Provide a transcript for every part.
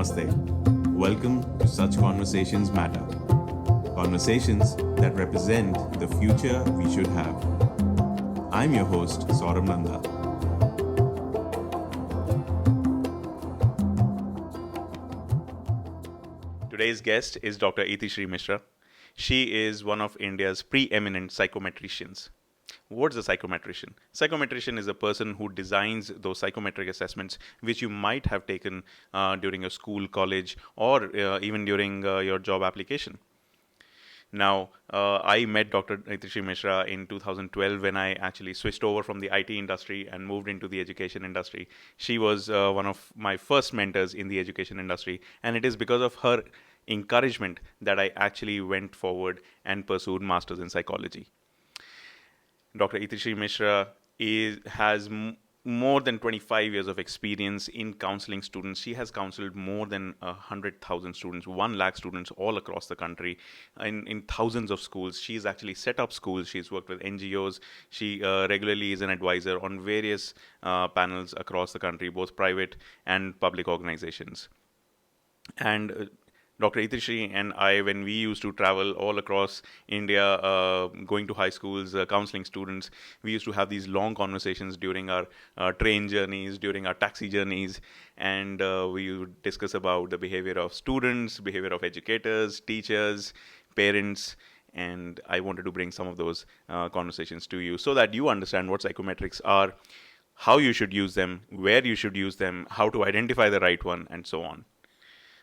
Namaste. Welcome to Such Conversations Matter. Conversations that represent the future we should have. I'm your host, Saurabh Nanda. Today's guest is Dr Itishree Mishra. She is one of India's pre-eminent psychometricians. What's a psychometrician? Psychometrician is a person who designs those psychometric assessments which you might have taken during your school, college, or even during your job application. Now, I met Dr. Itishree Mishra in 2012 when I actually switched over from the IT industry and moved into the education industry. She was one of my first mentors in the education industry, and it is because of her encouragement that I actually went forward and pursued masters in psychology. Dr. Itishree Misra has more than 25 years of experience in counseling students. She has counseled more than 100,000 students, 1 lakh students all across the country in thousands of schools. She's actually set up schools. She's worked with NGOs. She regularly is an advisor on various panels across the country, both private and public organizations. And Dr. Itishree and I, when we used to travel all across India, going to high schools, counseling students, we used to have these long conversations during our train journeys, during our taxi journeys, and we would discuss about the behavior of students, behavior of educators, teachers, parents, and I wanted to bring some of those conversations to you so that you understand what psychometrics are, how you should use them, where you should use them, how to identify the right one, and so on.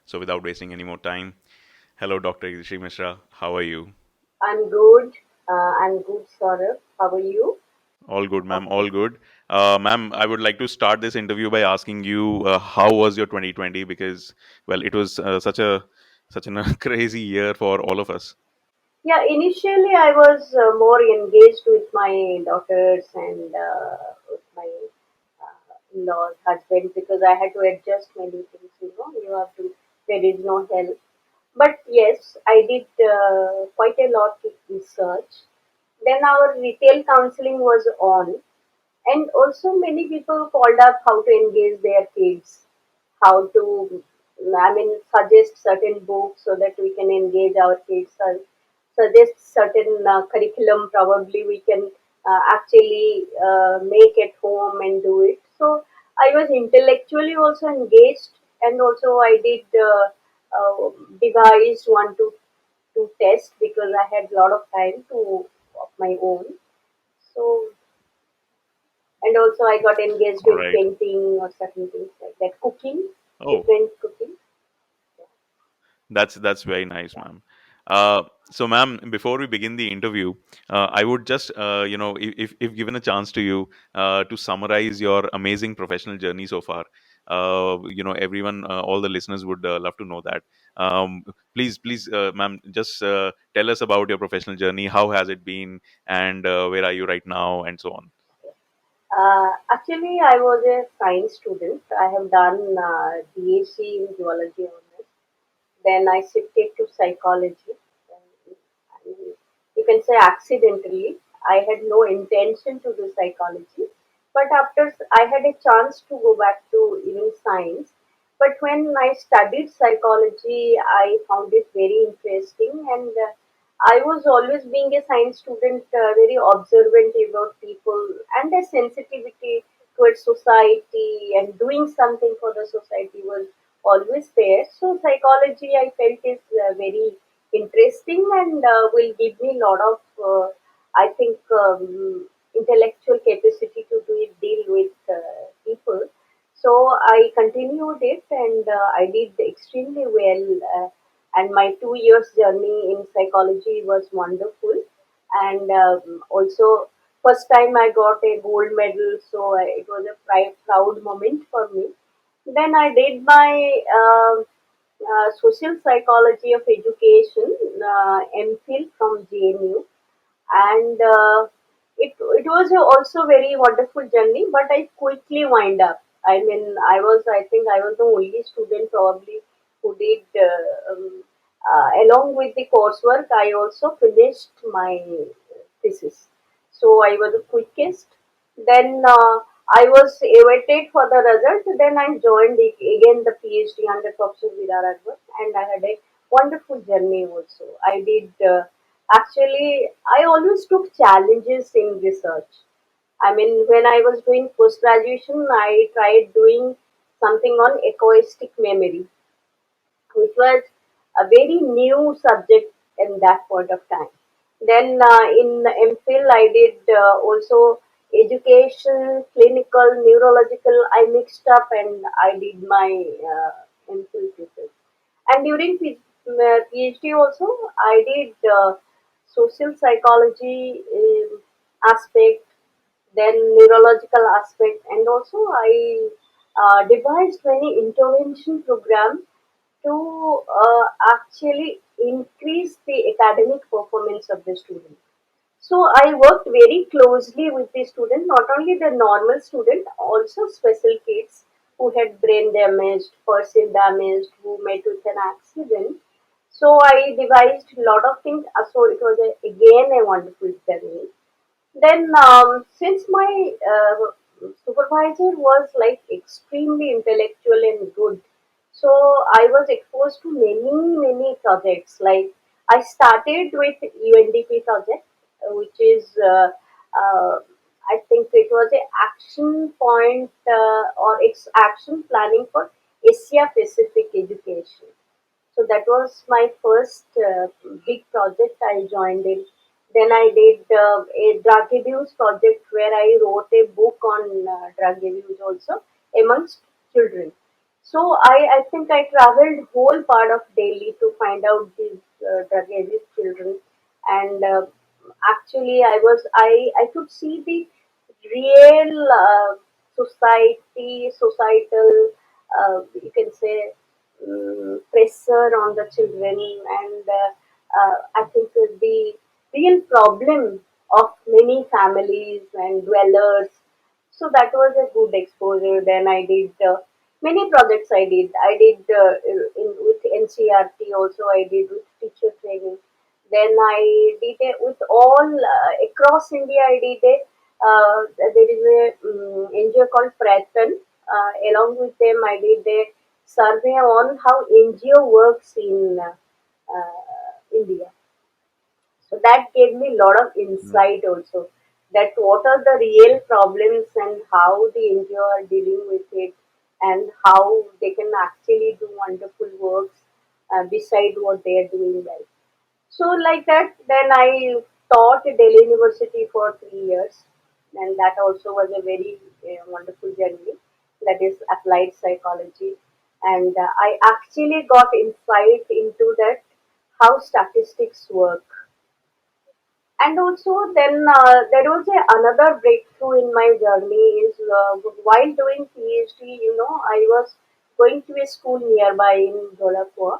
So without wasting any more time, hello, Dr. Itishree Misra. How are you? I'm good. I'm good, Saurabh. How are you? All good, ma'am. All good. Ma'am, I would like to start this interview by asking you how was your 2020? Because, well, it was such a crazy year for all of us. Yeah, initially I was more engaged with my daughters and with my in-laws, husband, because I had to adjust many things. You have to. There is no help. But yes, I did quite a lot of research. Then our retail counseling was on, and also many people called up how to engage their kids, how to, I mean, suggest certain books so that we can engage our kids, suggest certain curriculum probably we can actually make at home and do it. So I was intellectually also engaged, and also I did uh, devised one to test because I had a lot of time to of my own. So, and also I got engaged All with right. painting or certain things like that, cooking, Oh, different cooking. that's very nice, Yeah. ma'am. So, ma'am, before we begin the interview, I would just, if given a chance to you, to summarize your amazing professional journey so far. Everyone, all the listeners would love to know that. Please, ma'am, just tell us about your professional journey. How has it been, and where are you right now, and so on. Actually, I was a science student. I have done BSc in geology honors. Then I shifted to psychology. I mean, you can say accidentally. I had no intention to do psychology, but after I had a chance to go back to even science. But when I studied psychology, I found it very interesting, and I was always being a science student, very observant about people and a sensitivity towards society and doing something for the society was always there. So psychology, I felt is very interesting and will give me a lot of, I think, intellectual capacity to deal with people. So I continued it and I did extremely well. And my 2 years journey in psychology was wonderful. And also, first time I got a gold medal, so it was a proud moment for me. Then I did my social psychology of education, MPhil from JNU, and it was also very wonderful journey. But I quickly wind up. I think I was the only student probably who did. Along with the coursework, I also finished my thesis. So I was the quickest. Then I was awaited for the result. Then I joined again the PhD under Professor Veeraraghavan, and I had a wonderful journey also. I did actually. I always took challenges in research. I mean, when I was doing post graduation, I tried doing something on acoustic memory, which was a very new subject in that point of time. Then in MPhil, I did also education, clinical, neurological. I mixed up and I did my MPhil thesis. And during PhD also, I did social psychology aspect, then neurological aspect, and also I devised many intervention program to actually increase the academic performance of the student. So I worked very closely with the student, not only the normal student, also special kids who had brain damaged, person damaged, who met with an accident. So I devised a lot of things. So it was again a wonderful journey. Then, since my supervisor was like extremely intellectual and good, so I was exposed to many projects. Like I started with UNDP project, which is I think it was a action point or action planning for Asia Pacific education. So that was my first big project I joined in. Then I did a drug abuse project where I wrote a book on drug abuse also amongst children. So I think I traveled whole part of Delhi to find out these drug abuse children, and actually I could see the real societal, you can say, pressure on the children, and I think the real problem of many families and dwellers. So that was a good exposure. Then I did many projects. I did with NCRT also. I did with teacher training. Then I did it with all across India. I did it. There is a NGO called Pratan. Along with them, I did a survey on how NGO works in India. So that gave me a lot of Mm. insight also, that what are the real problems and how the NGO are dealing with it, and how they can actually do wonderful works beside what they are doing well. So like that, then I taught at Delhi University for 3 years, and that also was a very wonderful journey. That is applied psychology, and I actually got insight into that how statistics work. And also then there was another breakthrough in my journey is while doing PhD, I was going to a school nearby in Dholapur.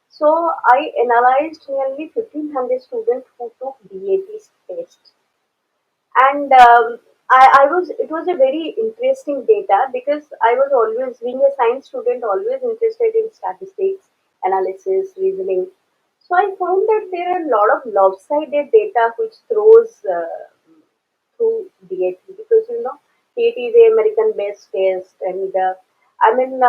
So I analyzed nearly 1500 students who took DAT test, and I was it was a very interesting data because I was always being a science student, always interested in statistics, analysis, reasoning. So I found that there are a lot of lopsided data which throws through DAT, because DAT is a American based test, and I mean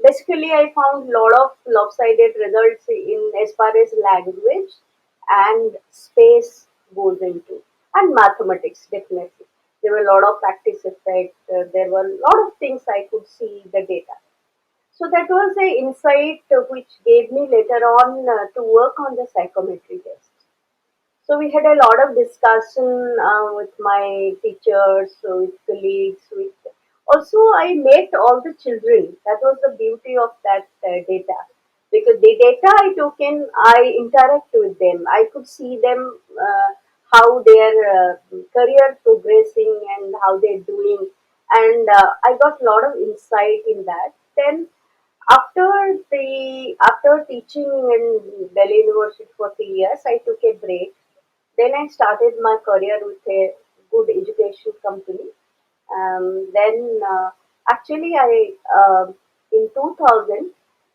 basically I found a lot of lopsided results in as far as language and space goes into, and mathematics definitely. There were a lot of practice effect. There were a lot of things I could see the data. So that was a insight which gave me later on to work on the psychometry test. So we had a lot of discussion with my teachers, with colleagues, with also I met all the children. That was the beauty of that data, because the data I took in, I interact with them. I could see them how their career progressing and how they're doing, and I got a lot of insight in that. Then after teaching in Delhi University for 3 years, I took a break. Then I started my career with a good education company. Then actually I in 2000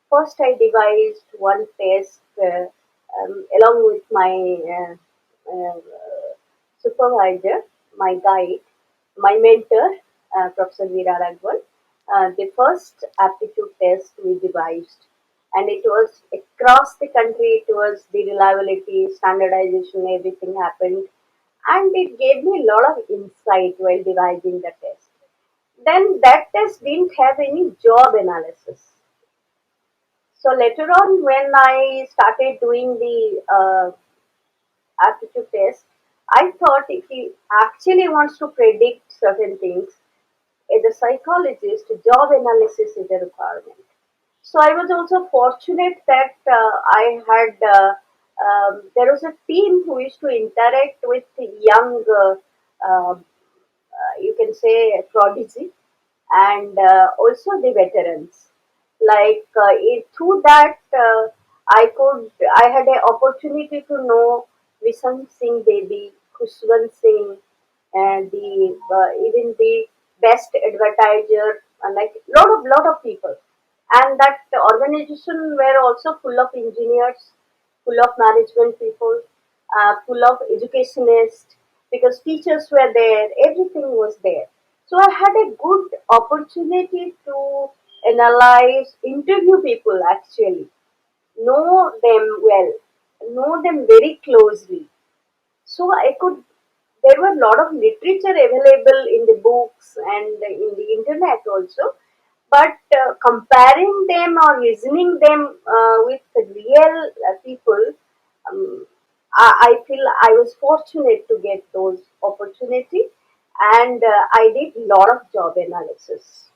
first I devised one test along with my supervisor, my guide, my mentor. Professor Veeraraghavan, the first aptitude test we devised. And it was across the country, it was the reliability, standardization, everything happened. And it gave me a lot of insight while devising the test. Then that test didn't have any job analysis. So later on, when I started doing the aptitude test, I thought if he actually wants to predict certain things, as a psychologist, job analysis is a requirement. So I was also fortunate that I had there was a team who used to interact with the young, you can say, prodigy, and also the veterans. Through that, I had an opportunity to know Visam Singh Baby, Khushwant Singh, and the even the best advertiser, like lot of people, and that organization were also full of engineers, full of management people, full of educationists, because teachers were there, everything was there. So I had a good opportunity to analyze, interview people actually, know them well, know them very closely. So I could, there were a lot of literature available in the books and in the internet also, but comparing them or listening them with the real people, um, I feel I was fortunate to get those opportunity, and I did lot of job analysis.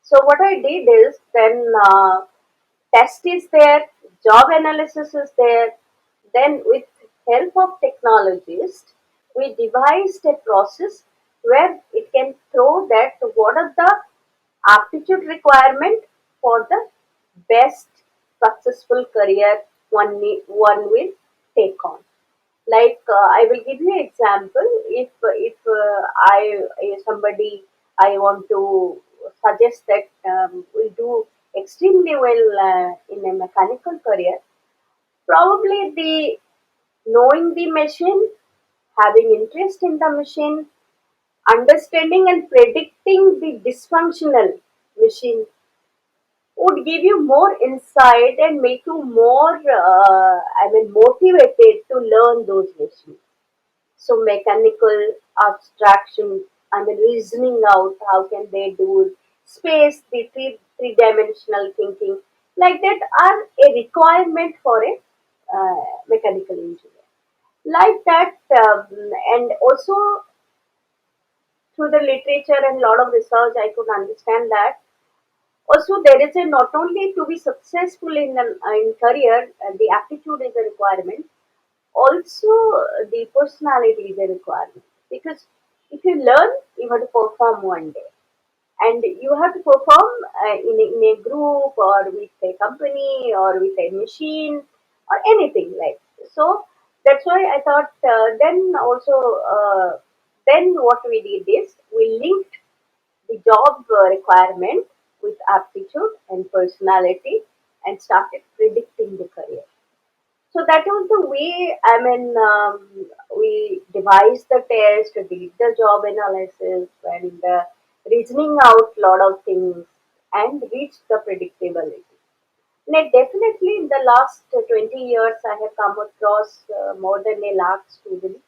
So what I did is then test is there, job analysis is there. Then with help of technologists, we devised a process where it can throw that what are the aptitude requirement for the best successful career one will take on. Like I will give you an example. If somebody I want to suggest that will do extremely well in a mechanical career, probably the knowing the machine, having interest in the machine, understanding and predicting the dysfunctional machine would give you more insight and make you more, motivated to learn those machines. So mechanical abstraction, reasoning out how can they do it, space, the three dimensional thinking, like that are a requirement for a mechanical engineer. Like that, and also through the literature and lot of research, I could understand that. Also, there is a not only to be successful in career, the aptitude is a requirement. Also, the personality is a requirement, because if you learn, you have to perform one day, and you have to perform in a group or with a company or with a machine or anything like. So that's why I thought. Then also, then what we did is we linked the job requirement with aptitude and personality and started predicting the career. So that was the way, we devised the test, did the job analysis, and reasoning out lot of things and reached the predictability. Now, definitely in the last 20 years, I have come across more than a lakh students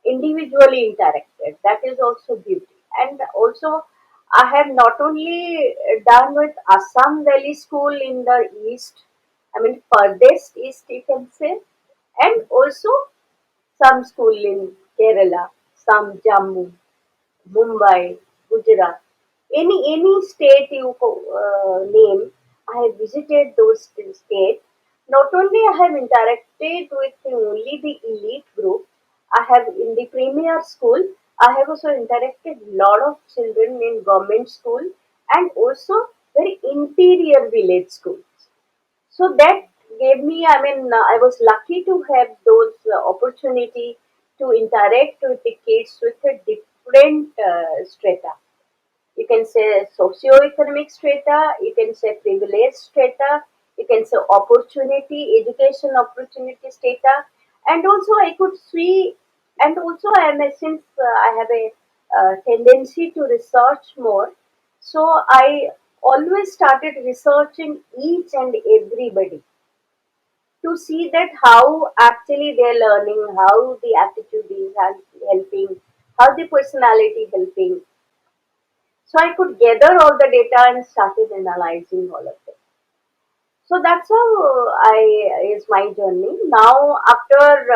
individually interacted. That is also beauty. And also, I have not only done with Assam Valley School in the east, furthest east you can say, and also some school in Kerala, some Jammu, Mumbai, Gujarat, any state you name, I have visited those states. Not only I have interacted with only the elite group, I have in the premier school. I have also interacted lot of children in government school and also very interior village schools. So that gave me, I was lucky to have those opportunity to interact with the kids with a different strata. You can say socio-economic strata, you can say privilege strata, you can say opportunity, education opportunity strata, and also I could see, and also I am since I have a tendency to research more. So I always started researching each and everybody to see that how actually they're learning, how the aptitude is helping, how the personality helping. So I could gather all the data and started analyzing all of it. So that's how I is my journey. Now after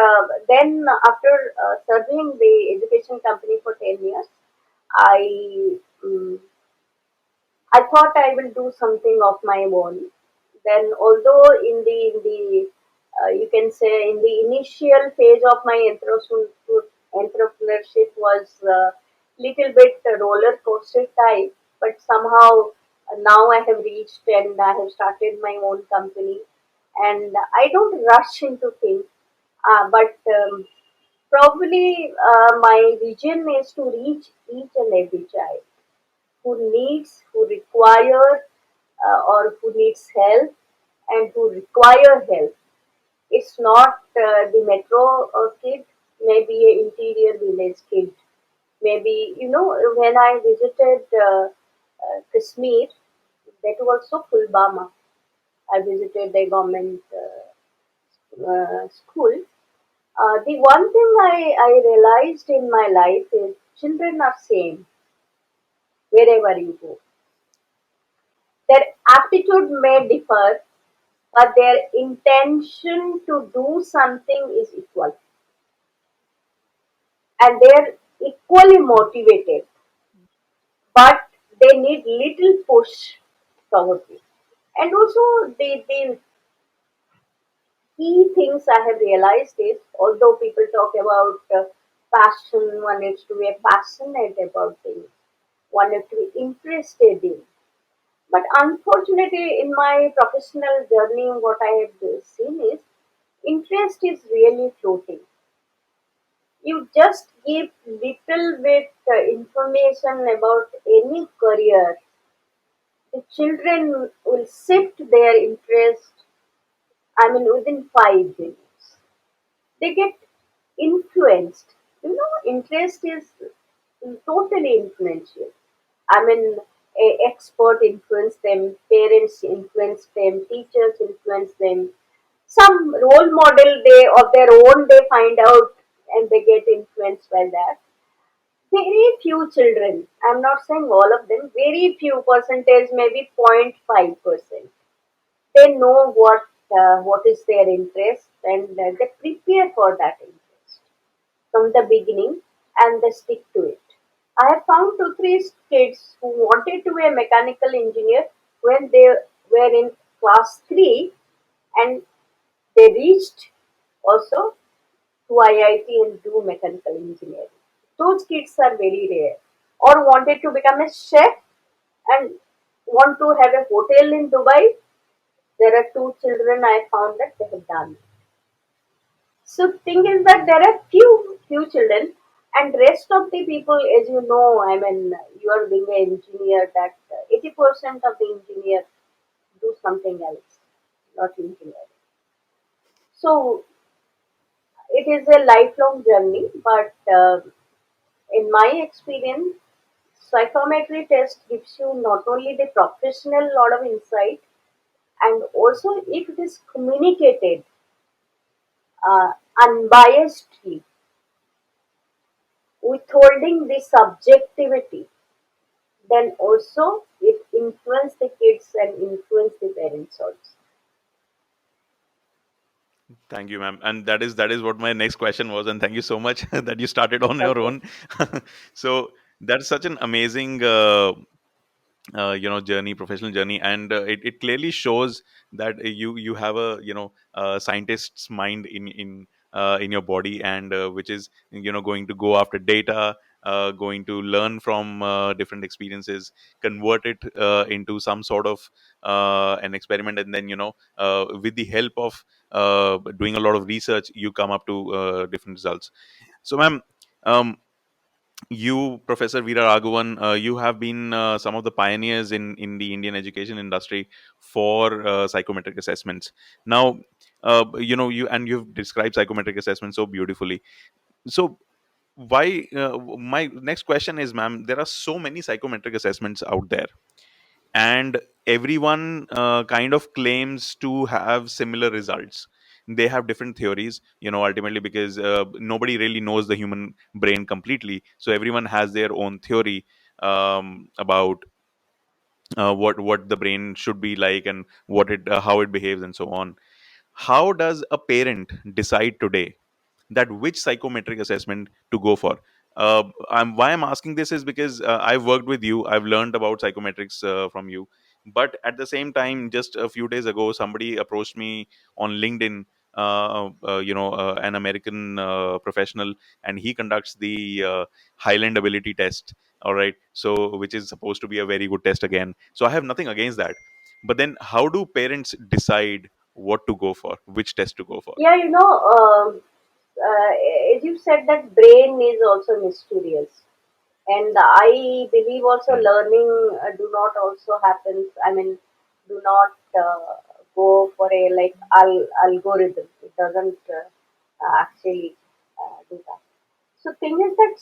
serving the education company for 10 years, I um, I thought I will do something of my own. Then, although in the you can say in the initial phase of my entrepreneurship was little bit roller coaster type, but somehow now I have reached and I have started my own company, and I don't rush into things, but probably my vision is to reach each and every child who require or who needs help and who require help. It's not the metro kid, maybe an interior village kid. Maybe, when I visited Kashmir, that was also Pulwama. I visited the government school. The one thing I realized in my life is children are same wherever you go. Their aptitude may differ, but their intention to do something is equal, and they're equally motivated, but they need little push probably. And also the key things I have realized is, although people talk about passion, one needs to be passionate about things, one needs to be interested in. But unfortunately, in my professional journey, what I have seen is interest is really floating. You just give little bit information about any career, the children will shift their interest. I mean, within 5 minutes, they get influenced. Interest is totally influential. I mean, expert influence them, parents influence them, teachers influence them. Some role model they of their own they find out and they get influenced by that. Very few children, I'm not saying all of them, very few percentage, maybe 0.5%. They know what is their interest and they prepare for that interest from the beginning and they stick to it. I have found two, three kids who wanted to be a mechanical engineer when they were in class 3 and they reached also to IIT and do mechanical engineering. Those kids are very rare. Or wanted to become a chef and want to have a hotel in Dubai. There are two children I found that they have done. So thing is that there are few children and rest of the people, as you know, I mean, you are being an engineer that 80% of the engineer do something else, not engineering. So it is a lifelong journey, but in my experience, psychometry test gives you not only the professional lot of insight, and also if it is communicated unbiasedly, withholding the subjectivity, then also it influence the kids and influence the parents also. Thank you, ma'am. And that is what my next question was. And thank you so much that you started on your Okay. own. So that's such an amazing journey, professional journey, and it clearly shows that you have a scientist's mind in your body, and which is going to go after data, going to learn from different experiences, convert it into some sort of an experiment, and then with the help of doing a lot of research, you come up to different results. So ma'am, um, you, Professor Veeraraghavan, you have been some of the pioneers in the Indian education industry for psychometric assessments. Now, you've described psychometric assessment so beautifully. So, why my next question is, ma'am, there are so many psychometric assessments out there, and everyone kind of claims to have similar results. They have different theories, ultimately, because nobody really knows the human brain completely, so everyone has their own theory about what the brain should be like, and how it behaves, and so on. How does a parent decide today that which psychometric assessment to go for? Why I'm asking this is because I've worked with you, I've learned about psychometrics from you, but at the same time, just a few days ago, somebody approached me on LinkedIn, an American professional, and he conducts the Highland Ability Test. All right, so which is supposed to be a very good test again. So I have nothing against that, but then how do parents decide what to go for, which test to go for? Yeah, uh, as you said, that brain is also mysterious, and I believe also Hmm. learning do not also happen. I mean, do not go for a like algorithm. It doesn't actually do that. So thing is that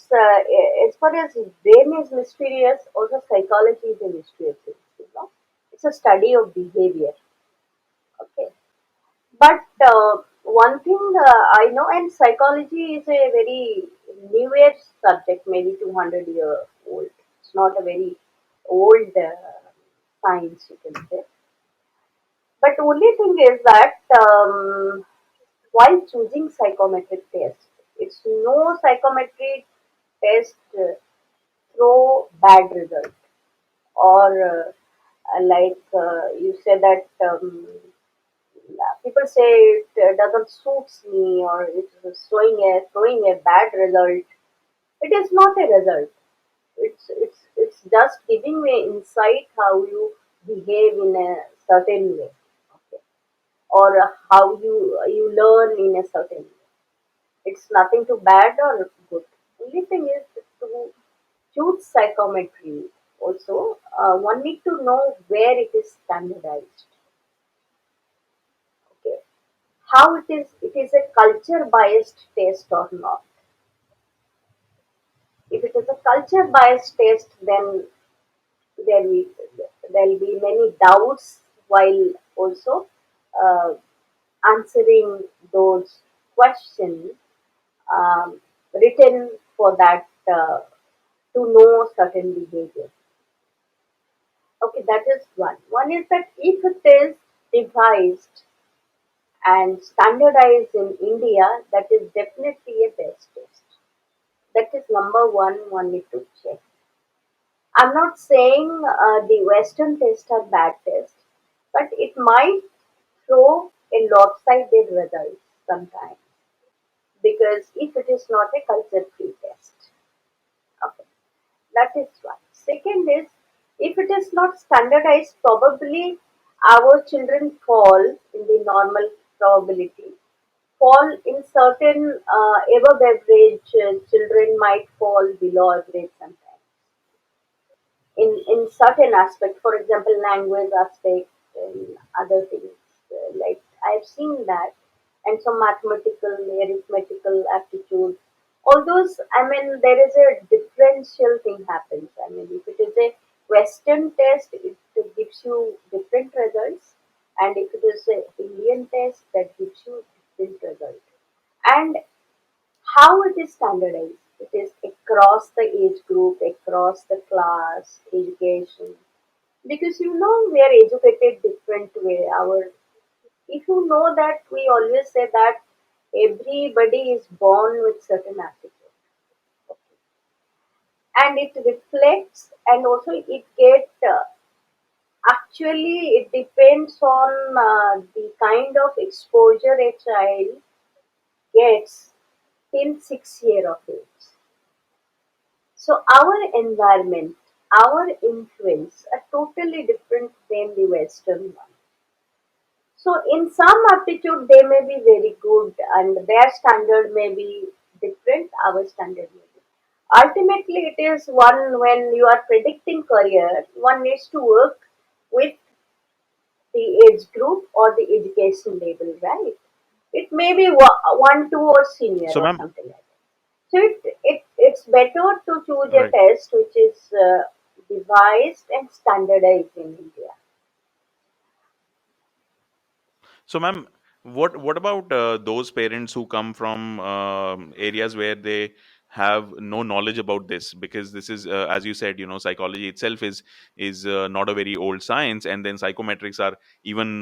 as far as brain is mysterious, also psychology is a mysterious thing. It's a study of behavior. Okay, but one thing I know, and psychology is a very newer subject, maybe 200-year old. It's not a very old science, you can say. But only thing is that while choosing psychometric test, it's no psychometric test throw bad result, or you said that people say it doesn't suits me, or it's showing a bad result. It is not a result. It's just giving me insight how you behave in a certain way, okay, or how you learn in a certain way. It's nothing too bad or good. Only thing is to choose psychometry. Also, one need to know where it is standardized. Okay, how it is a culture biased test or not. If it is a culture biased test, then there will there will be many doubts while also uh, answering those questions written for that to know certain behavior. Okay, that is one. One is that if it is devised and standardized in India, that is definitely a best test. That is number one need to check. I'm not saying the Western tests are bad tests, but it might throw a lopsided result sometimes, because if it is not a culture free test. Okay, that is one. Second is, if it is not standardized, probably our children fall in the normal probability. Fall in certain above average children might fall below average sometimes in certain aspect, for example, language aspect and other things. Like I've seen that, and some mathematical, arithmetical aptitude. All those, I mean, there is a differential thing happens. I mean, if it is a Western test, it gives you different results, and if it is a Indian test, that gives you different results. And how it is standardized? It is across the age group, across the class, education. Because we are educated different way. If you know that we always say that everybody is born with certain aptitude, and it reflects, and also it get actually it depends on the kind of exposure a child gets till 6 year of age. So our environment, our influence are totally different than the Western one. So in some aptitude they may be very good and their standard may be different, our standard may be. Ultimately it is one, when you are predicting career, one needs to work with the age group or the education level, right? It may be one, two or senior So, or ma'am, something like that. So it's better to choose a Right. test which is devised and standardized in India. So, ma'am, what about those parents who come from areas where they have no knowledge about this? Because this is, as you said, psychology itself is not a very old science, and then psychometrics are even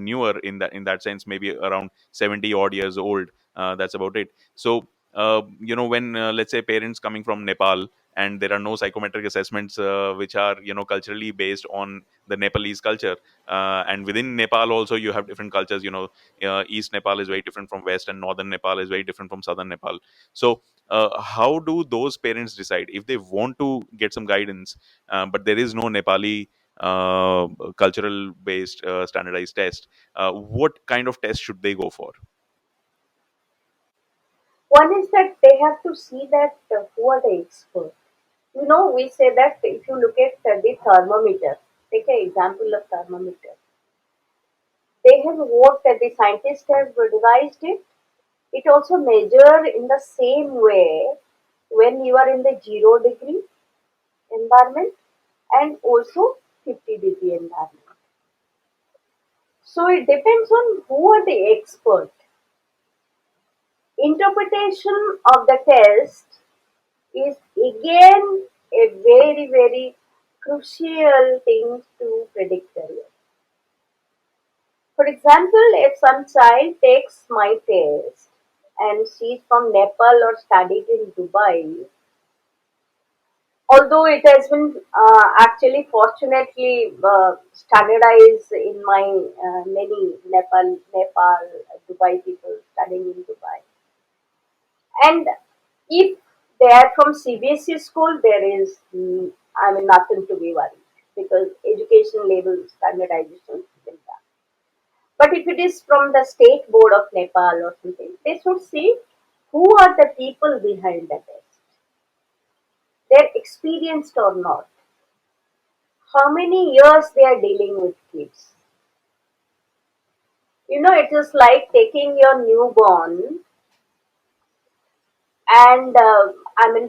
newer in that sense, maybe around 70 odd years old. That's about it. So, when let's say parents coming from Nepal, and there are no psychometric assessments which are culturally based on the Nepalese culture, and within Nepal also you have different cultures. East Nepal is very different from west, and northern Nepal is very different from southern Nepal. So how do those parents decide if they want to get some guidance, but there is no Nepali cultural based standardized test? What kind of test should they go for? One is that they have to see that who are the experts. We say that if you look at the thermometer, take an example of thermometer. They have what the scientists have devised it. It also measure in the same way when you are in the 0 degree environment and also 50-degree environment. So it depends on who are the expert. Interpretation of the test is again a very, very crucial thing to predict career. For example, if some child takes my test and she's from Nepal or studied in Dubai, although it has been actually fortunately standardized in my many Nepal, Dubai people studying in Dubai. And if they are from CBSE school, there is, nothing to be worried because education level standardization is done. But if it is from the state board of Nepal or something, they should see who are the people behind the test. They're experienced or not. How many years they are dealing with kids. It is like taking your newborn and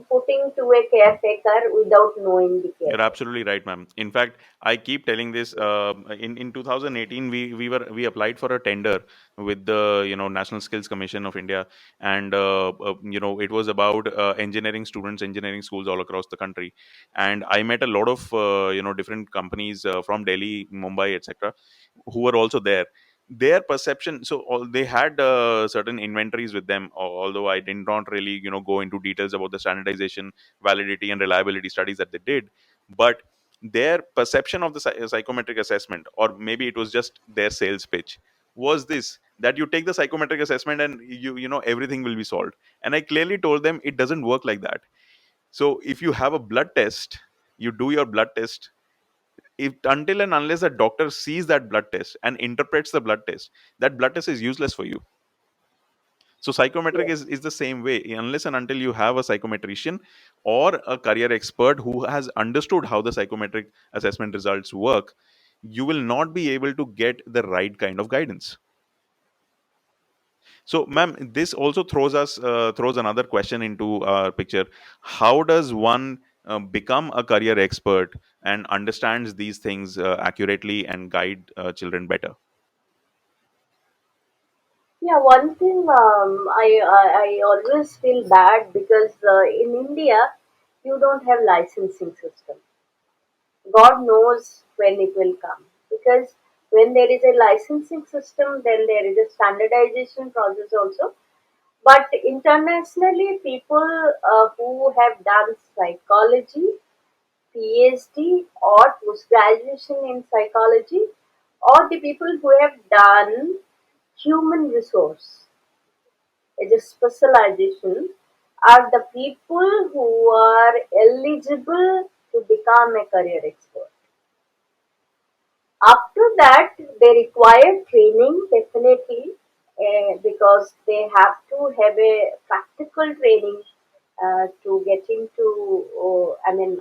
putting to a caretaker without knowing the You're caretaker. absolutely right, ma'am. In fact, I keep telling this. In 2018, we applied for a tender with the National Skills Commission of India, and it was about engineering students, engineering schools all across the country. And I met a lot of different companies from Delhi, Mumbai, etc., who were also there. Their perception, so they had certain inventories with them, although I did not really go into details about the standardization, validity, and reliability studies that they did. But their perception of the psychometric assessment, or maybe it was just their sales pitch, was this: that you take the psychometric assessment and everything will be solved. And I clearly told them it doesn't work like that. So if you have a blood test, you do your blood test. If until and unless the doctor sees that blood test and interprets the blood test, that blood test is useless for you. So psychometric Yes. is the same way. Unless and until you have a psychometrician or a career expert who has understood how the psychometric assessment results work, you will not be able to get the right kind of guidance. So, ma'am, this also throws another question into our picture. How does one become a career expert and understands these things accurately and guide children better? Yeah, one thing I always feel bad because in India you don't have licensing system. God knows when it will come because when there is a licensing system, then there is a standardization process also. But internationally, people who have done psychology, PhD, or post graduation in psychology, or the people who have done human resource as a specialization, are the people who are eligible to become a career expert. After that, they require training definitely because they have to have a practical training to get into,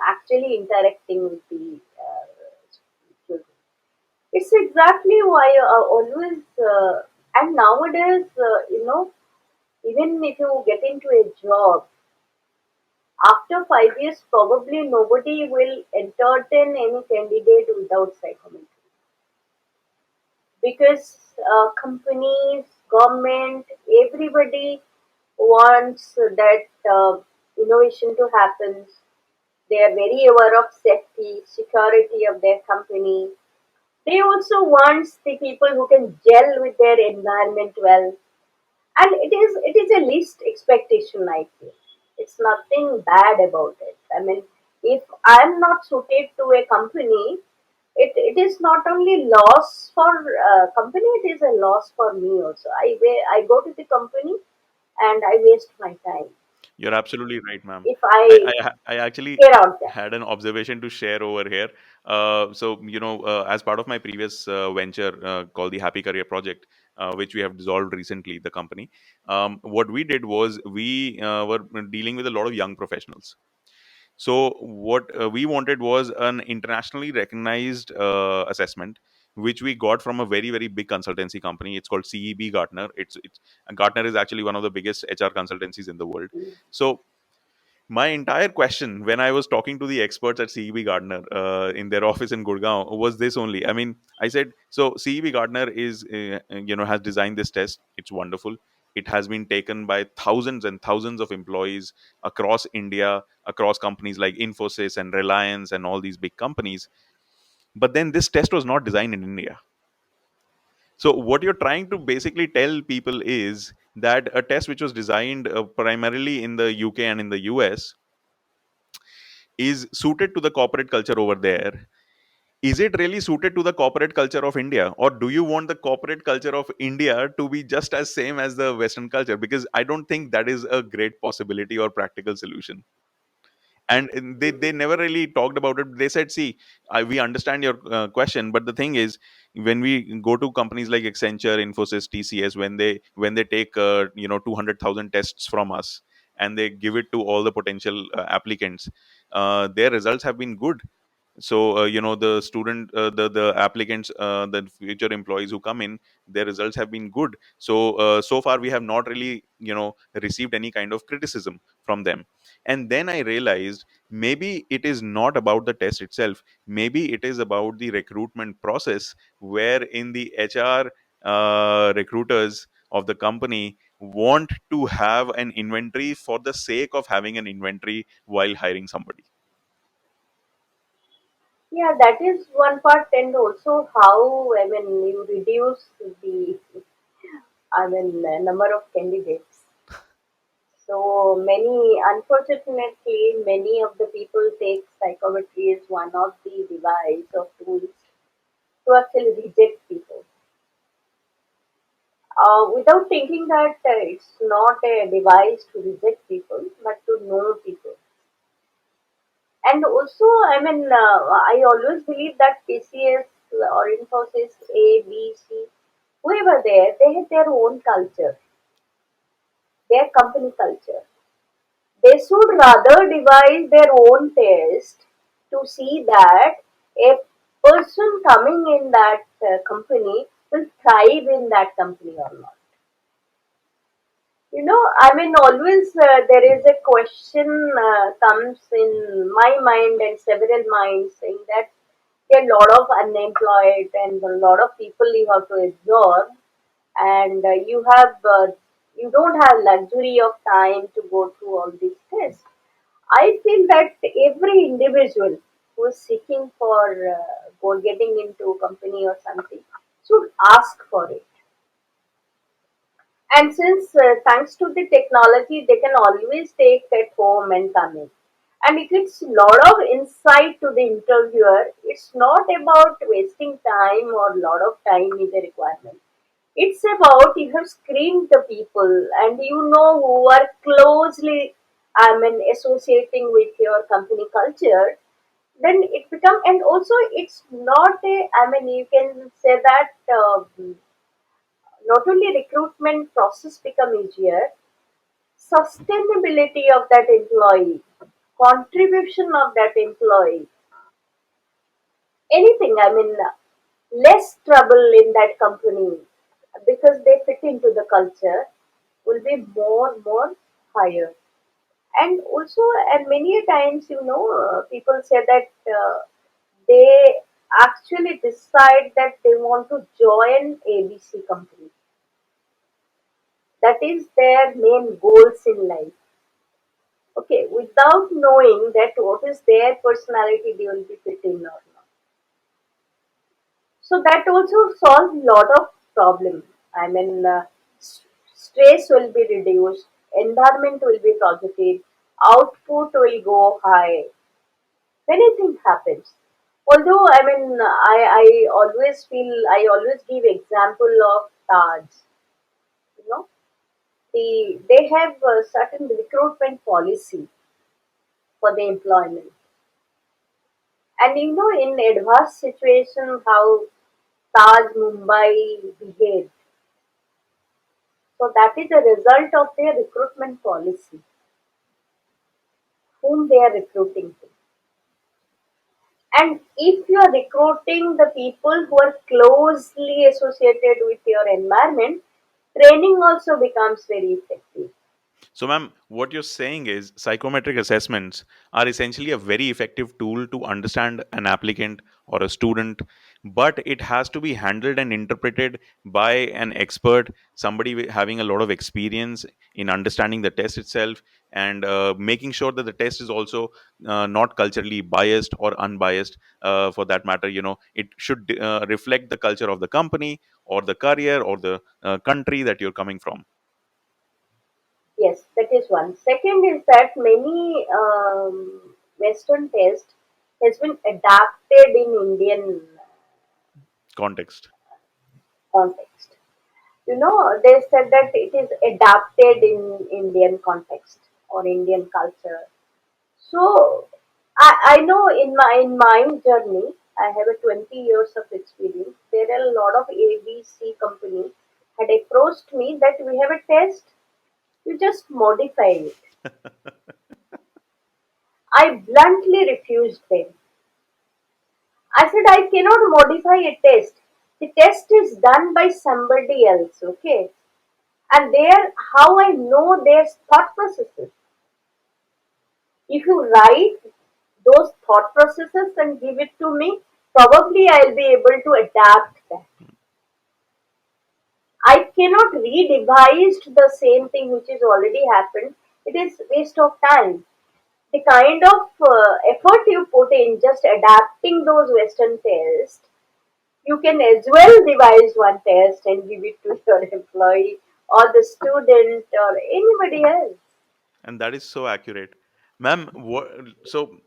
actually interacting with the children. It's exactly why always, and nowadays, even if you get into a job, After 5 years, probably nobody will entertain any candidate without psychometry, because companies, government, everybody wants that innovation to happen. They are very aware of safety, security of their company. They also want the people who can gel with their environment well, and it is a least expectation. I feel it's nothing bad about it. I mean, if I'm not suited to a company, it is not only loss for company, it is a loss for me also. I go to the company and I waste my time You're absolutely right, ma'am. if I, I I actually care out that. had an observation to share over here. As part of my previous venture called the Happy Career Project, which we have dissolved recently, the company, what we did was we were dealing with a lot of young professionals. So what we wanted was an internationally recognized assessment, which we got from a very very big consultancy company. It's called CEB Gartner. It's Gartner is actually one of the biggest HR consultancies in the world. So my entire question when I was talking to the experts at CEB Gardner in their office in Gurgaon was this only. I mean, I said, so CEB Gardner is, has designed this test. It's wonderful. It has been taken by thousands and thousands of employees across India, across companies like Infosys and Reliance and all these big companies. But then this test was not designed in India. So what you're trying to basically tell people is that a test which was designed primarily in the UK and in the US is suited to the corporate culture over there. Is it really suited to the corporate culture of India, or do you want the corporate culture of India to be just as same as the Western culture? Because I don't think that is a great possibility or practical solution. And they never really talked about it. They said, see, we understand your question, but the thing is, when we go to companies like Accenture, Infosys, TCS, when they take 200,000 tests from us and they give it to all the potential applicants, their results have been good. So the student the applicants, the future employees who come in, their results have been good. So far we have not really received any kind of criticism from them. And then I realized maybe it is not about the test itself. Maybe it is about the recruitment process, where in the HR recruiters of the company want to have an inventory for the sake of having an inventory while hiring somebody. Yeah, that is one part, and also how, I mean, you reduce the, I mean, number of candidates. So many, unfortunately, many of the people take psychometry as one of the device or tools to actually reject people, without thinking that it's not a device to reject people, but to know people. And also, I mean, I always believe that TCS or Infosys, A, B, C, whoever there, they have their own culture, their company culture. They should rather devise their own test to see that a person coming in that company will thrive in that company or not. I mean, always there is a question comes in my mind and several minds, saying that there are a lot of unemployed and a lot of people you have to absorb, and you don't have luxury of time to go through all these tests. I feel that every individual who is seeking for getting into a company or something should ask for it. And since thanks to the technology, they can always take at home and come in. And it gives a lot of insight to the interviewer. It's not about wasting time, or a lot of time is a requirement. It's about you have screened the people and you know who are closely, I mean, associating with your company culture. Then it become, and also it's not a, I mean, you can say that not only recruitment process become easier, sustainability of that employee, contribution of that employee, anything, I mean, less trouble in that company because they fit into the culture will be more higher. And also, and many a times, people say that they actually decide that they want to join ABC company. That is their main goals in life. Okay, without knowing that what is their personality they will be fitting or not. So that also solves a lot of problem. I mean, stress will be reduced, environment will be positive, output will go high. Many things happens. Although I mean, I always feel I always give example of Taj. You know, they have a certain recruitment policy for the employment, and in adverse situation how Taj Mumbai behaved. So that is a result of their recruitment policy, whom they are recruiting to. And if you are recruiting the people who are closely associated with your environment, training also becomes very effective. So, ma'am, what you're saying is psychometric assessments are essentially a very effective tool to understand an applicant or a student, but it has to be handled and interpreted by an expert, somebody having a lot of experience in understanding the test itself, and making sure that the test is also not culturally biased or unbiased. For that matter, it should reflect the culture of the company or the career or the country that you're coming from. Yes, that is one. Second is that many Western test has been adapted in Indian Context. context. They said that it is adapted in Indian context or Indian culture. So I know in my journey, I have a 20 years of experience. There are a lot of ABC company had approached me that we have a test, you just modify it. I bluntly refused them. I said I cannot modify a test. The test is done by somebody else, okay? And there, how I know their thought processes. If you write those thought processes and give it to me, probably I'll be able to adapt that. I cannot re-devise the same thing which is already happened. It is waste of time. The kind of effort you put in just adapting those Western tests, you can as well devise one test and give it to your employee or the student or anybody else. And that is so accurate, ma'am. So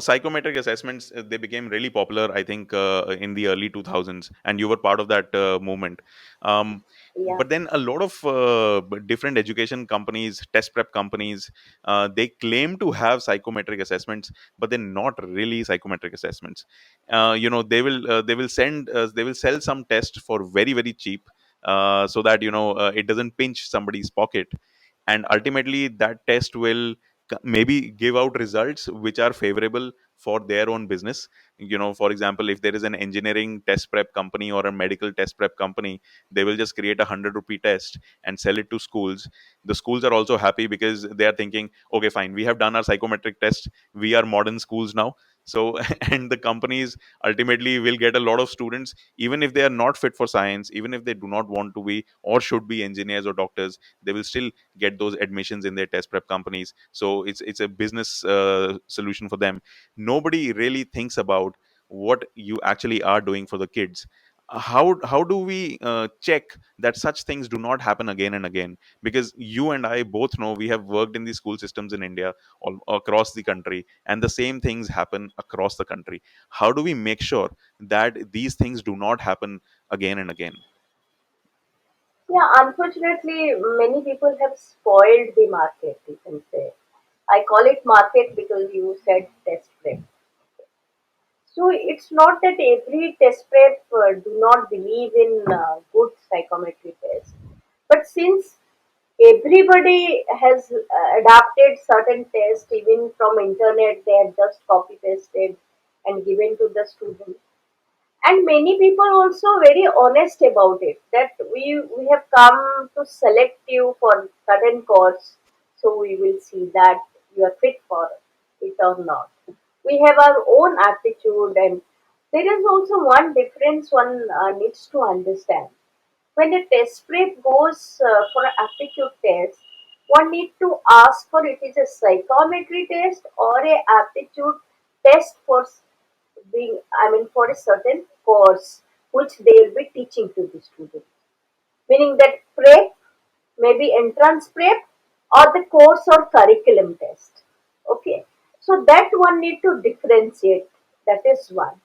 psychometric assessments, they became really popular, I think, in the early 2000s, and you were part of that movement. um, Yeah. but then a lot of different education companies, test prep companies, they claim to have psychometric assessments, but they're not really psychometric assessments. They will sell some test for very very cheap, so that it doesn't pinch somebody's pocket, and ultimately that test will maybe give out results which are favorable for their own business. For example, if there is an engineering test prep company or a medical test prep company, they will just create a 100 rupee test and sell it to schools. The schools are also happy because they are thinking, okay, fine, we have done our psychometric test, we are modern schools now. So and the companies ultimately will get a lot of students, even if they are not fit for science, even if they do not want to be or should be engineers or doctors, they will still get those admissions in their test prep companies. So it's a business solution for them. Nobody really thinks about what you actually are doing for the kids. How do we check that such things do not happen again and again? Because you and I both know, we have worked in the school systems in India, all across the country, and the same things happen across the country. How do we make sure that these things do not happen again and again? Yeah, unfortunately, many people have spoiled the market, you can say. I call it market because you said test prep. So it's not that every test prep do not believe in good psychometry test. But since everybody has adapted certain tests, even from internet, they have just copy pasted and given to the student, and many people also very honest about it that we have come to select you for certain course, so we will see that you are fit for it or not. We have our own aptitude, and there is also one difference one needs to understand. When a test prep goes for an aptitude test, one need to ask for it is a psychometry test or a aptitude test for being, I mean, for a certain course which they will be teaching to the student. Meaning that prep, maybe entrance prep or the course or curriculum test. Okay, so that one need to differentiate. That is one,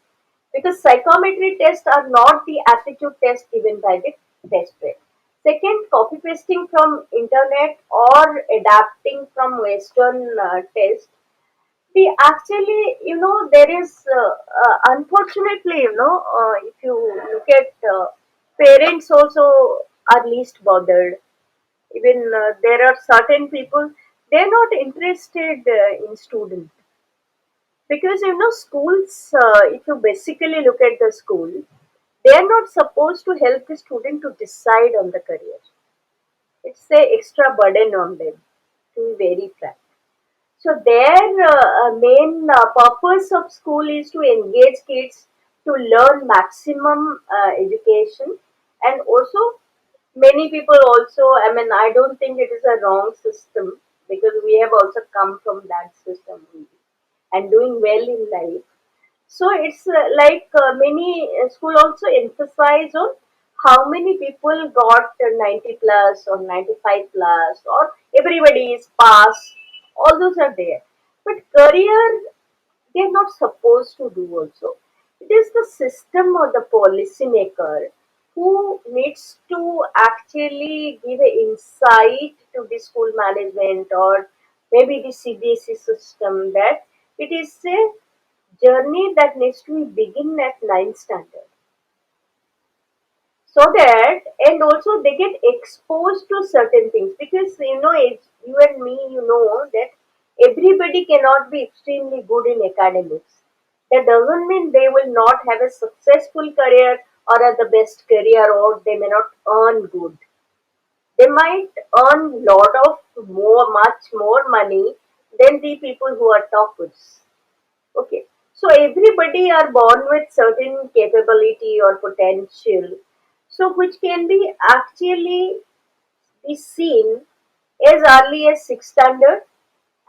because psychometry tests are not the aptitude test given by the test prep. Second, copy pasting from internet or adapting from Western test. We actually, there is unfortunately, if you look at parents also are least bothered. Even there are certain people, they're not interested in student, because schools, if you basically look at the school, they are not supposed to help the student to decide on the career. It's a extra burden on them, to be very frank. So their main purpose of school is to engage kids to learn maximum education, and also many people also, I mean, I don't think it is a wrong system, because we have also come from that system only and doing well in life. So it's like many school also emphasize on how many people got 90 plus or 95 plus, or everybody is pass. All those are there. But career, they're not supposed to do also. It is the system or the policy maker who needs to actually give an insight to the school management or maybe the CBSE system, that it is a journey that needs to be begin at ninth standard, so that, and also they get exposed to certain things, because it's you and me, that everybody cannot be extremely good in academics. That doesn't mean they will not have a successful career or have the best career, or they may not earn good. They might earn lot of more, much more money than the people who are toppers. Okay. So everybody are born with certain capability or potential, so which can be actually be seen as early as sixth standard,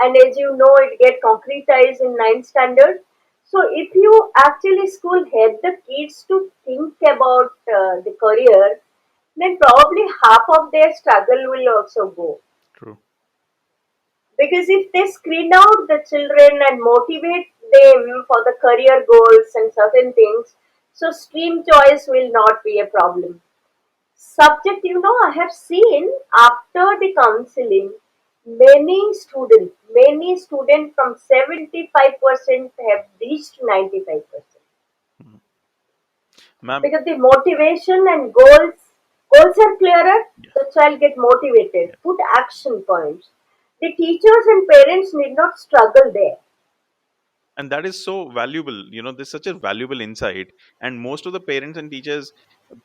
and as you know, it get concretized in ninth standard. So if you actually school help the kids to think about the career, then probably half of their struggle will also go. True. Because if they screen out the children and motivate them for the career goals and certain things, so stream choice will not be a problem. Subject, I have seen after the counseling, many students from 75% have reached 95%, Mhm. Ma'am, because the motivation and goals are clearer. yes. The child get motivated, put action points. The teachers and parents need not struggle there. And that is so valuable, there's such a valuable insight. And most of the parents and teachers,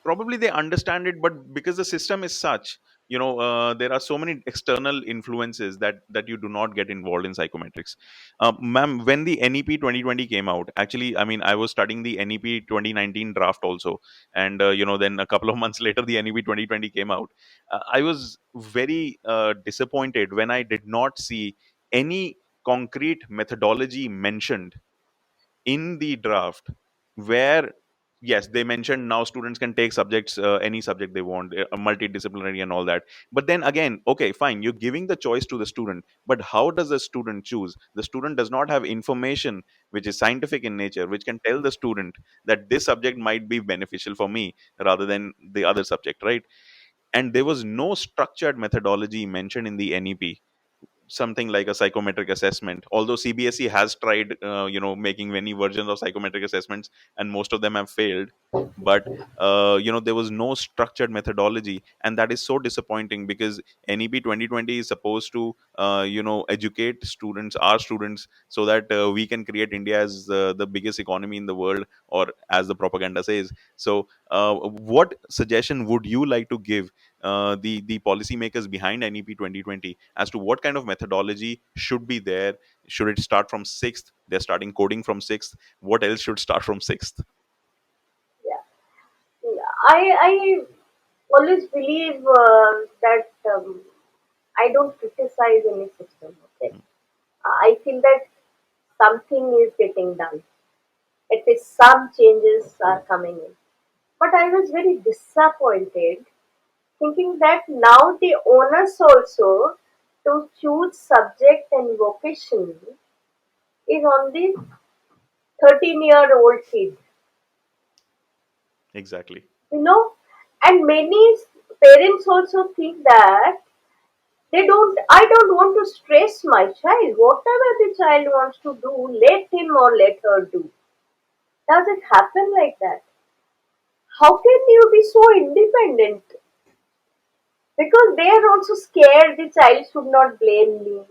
probably they understand it, but because the system is such, there are so many external influences that you do not get involved in psychometrics. Ma'am, when the NEP 2020 came out, actually, I mean, I was studying the NEP 2019 draft also. And then a couple of months later the NEP 2020 came out. I was very disappointed when I did not see any concrete methodology mentioned in the draft, where yes, they mentioned now students can take subjects, any subject they want, multidisciplinary and all that. But then again, okay, fine, you're giving the choice to the student, but how does the student choose? The student does not have information which is scientific in nature, which can tell the student that this subject might be beneficial for me rather than the other subject, right? And there was no structured methodology mentioned in the NEP, something like a psychometric assessment. Although CBSE has tried, making many versions of psychometric assessments, and most of them have failed. But there was no structured methodology, and that is so disappointing, because NEP 2020 is supposed to, educate students, our students, so that we can create India as the biggest economy in the world, or as the propaganda says. So What suggestion would you like to give the policymakers behind NEP 2020 as to what kind of methodology should be there? Should it start from sixth? They're starting coding from sixth. What else should start from sixth? Yeah. I always believe that I don't criticize any system. Okay, I feel that something is getting done. At least some changes are coming in. But I was very disappointed thinking that now the onus also to choose subject and vocation is on the 13-year-old kid, Exactly. you know. And many parents also think that I don't want to stress my child. Whatever the child wants to do, let him or let her do. Does it happen like that? How can you be so independent? Because they are also scared the child should not blame me.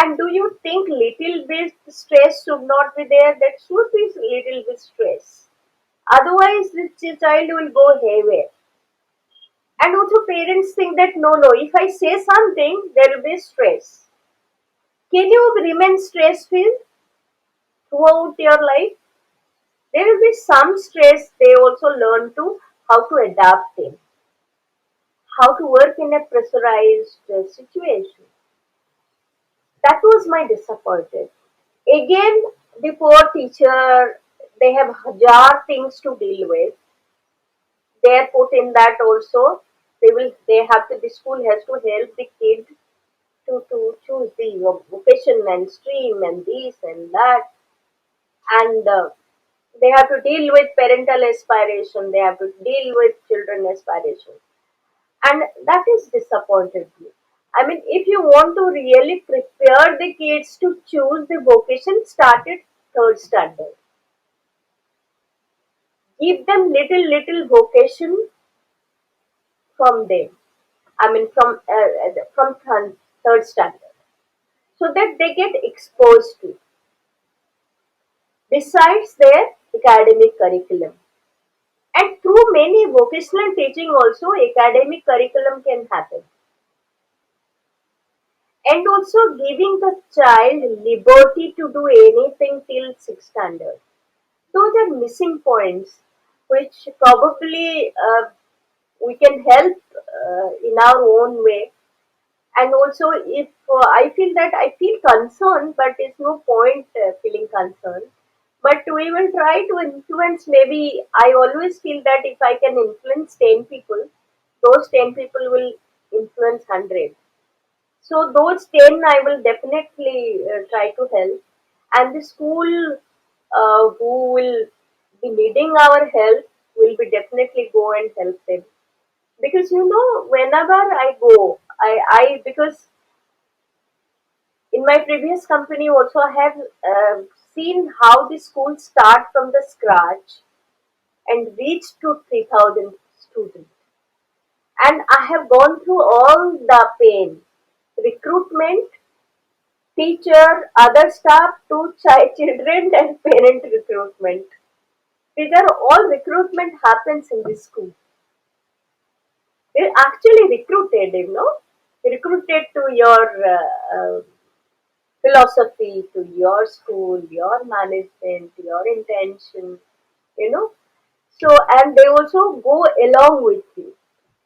And do you think little bit stress should not be there? That should be little bit stress. Otherwise, the child will go haywire. And also, parents think that no, if I say something, there will be stress. Can you remain stress free throughout your life? There will be some stress. They also learn to how to adapt in, how to work in a pressurized situation. That was my disappointed. Again, the poor teacher, they have हजार things to deal with. They are put in that also. They have to, the school has to help the kid to choose the vocation and stream and this and that. And they have to deal with parental aspiration. They have to deal with children aspiration. And that is disappointed me. I mean, if you want to really prepare the kids to choose the vocation, start at third standard. Give them little vocation from them. I mean, from third standard, so that they get exposed to. Besides their academic curriculum, and through many vocational teaching, also academic curriculum can happen, and also giving the child liberty to do anything till sixth standard. Those are missing points, which probably we can help in our own way. And also, if I feel that I feel concerned, but it's no point feeling concerned. But we will try to influence. Maybe I always feel that if I can influence 10 people, those 10 people will influence 100. So those 10 I will definitely try to help. And the school who will be needing our help will be definitely go and help them. Because whenever I go, because in my previous company also I have seen how the schools start from the scratch and reach to 3,000 students. And I have gone through all the pain, recruitment, teacher, other staff to child, children and parent recruitment. These are all recruitment happens in this school. They're actually recruited to your philosophy, to your school, your management, your intention, you know. So, and they also go along with you.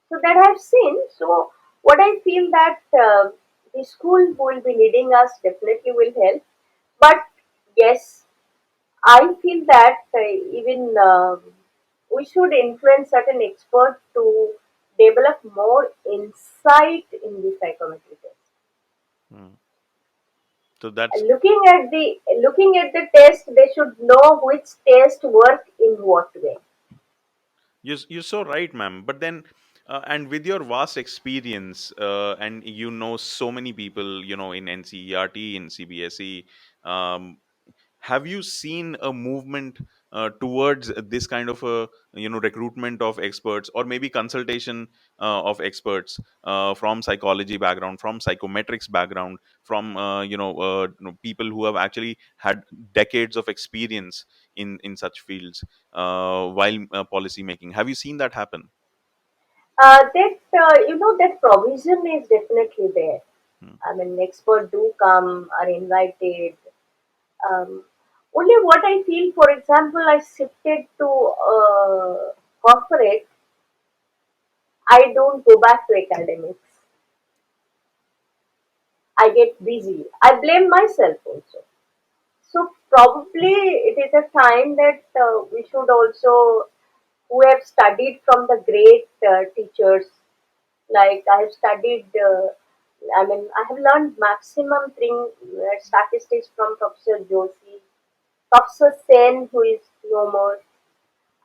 So that I've seen. So what I feel that the school who will be needing us definitely will help. But yes, I feel that even we should influence certain experts to develop more insight in the psychometry test. Hmm. So that's Looking at the test, they should know which test work in what way. you're so right, ma'am. But then, and with your vast experience, and so many people, in NCERT, in CBSE, have you seen a movement towards this kind of a recruitment of experts, or maybe consultation of experts from psychology background, from psychometrics background, from people who have actually had decades of experience in such fields while policy making? Have you seen that happen? That provision is definitely there. Hmm. I mean, experts do come, are invited. Um, Only what I feel, for example, I shifted to corporate, I don't go back to academics. I get busy. I blame myself also. So probably it is a time that we should also, who have studied from the great teachers, like I have studied, I have learned maximum thing, statistics from Professor Joshi, Professor Sen, who is no more.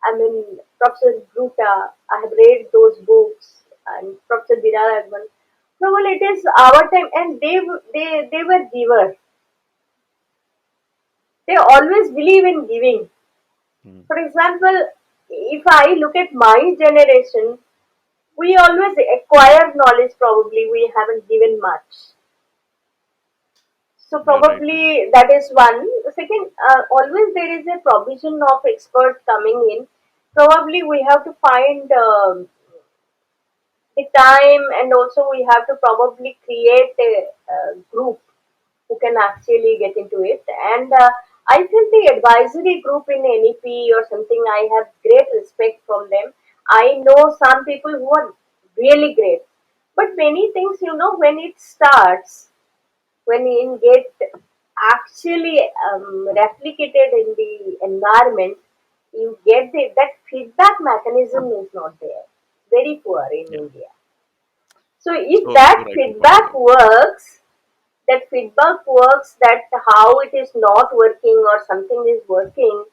I mean, Professor Gruta, I have read those books, and Professor Veeraraghavan. So, well, it is our time, and they were givers. They always believe in giving. Hmm. For example, if I look at my generation, we always acquire knowledge. Probably we haven't given much. So You're right, ma'am. probably that is one. Second, always there is a provision of experts coming in. Probably we have to find the time, and also we have to probably create a group who can actually get into it. And I feel the advisory group in NEP or something, I have great respect from them. I know some people who are really great, but many things, when it starts, when it get actually replicated in the environment, you get that feedback mechanism is not there. Very poor in Yeah. India. So if So that right to point it feedback out. works, that how it is not working or something is working,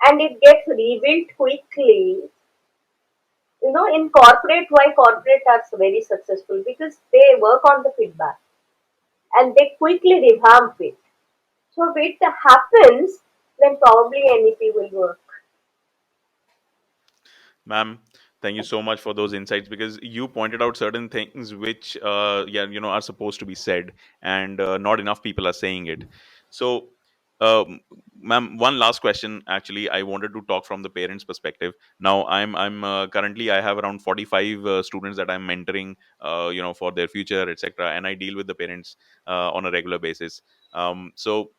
and it gets rebuilt quickly. In corporate, why corporate are very successful, because they work on the feedback and they quickly revamp it. So if it happens, then probably NEP will work. Ma'am, thank you so much for those insights, because you pointed out certain things which, are supposed to be said, and not enough people are saying it. So, um, ma'am, one last question. Actually, I wanted to talk from the parents' perspective. Now, I'm currently, I have around 45 students that I'm mentoring, for their future, etc., and I deal with the parents on a regular basis. So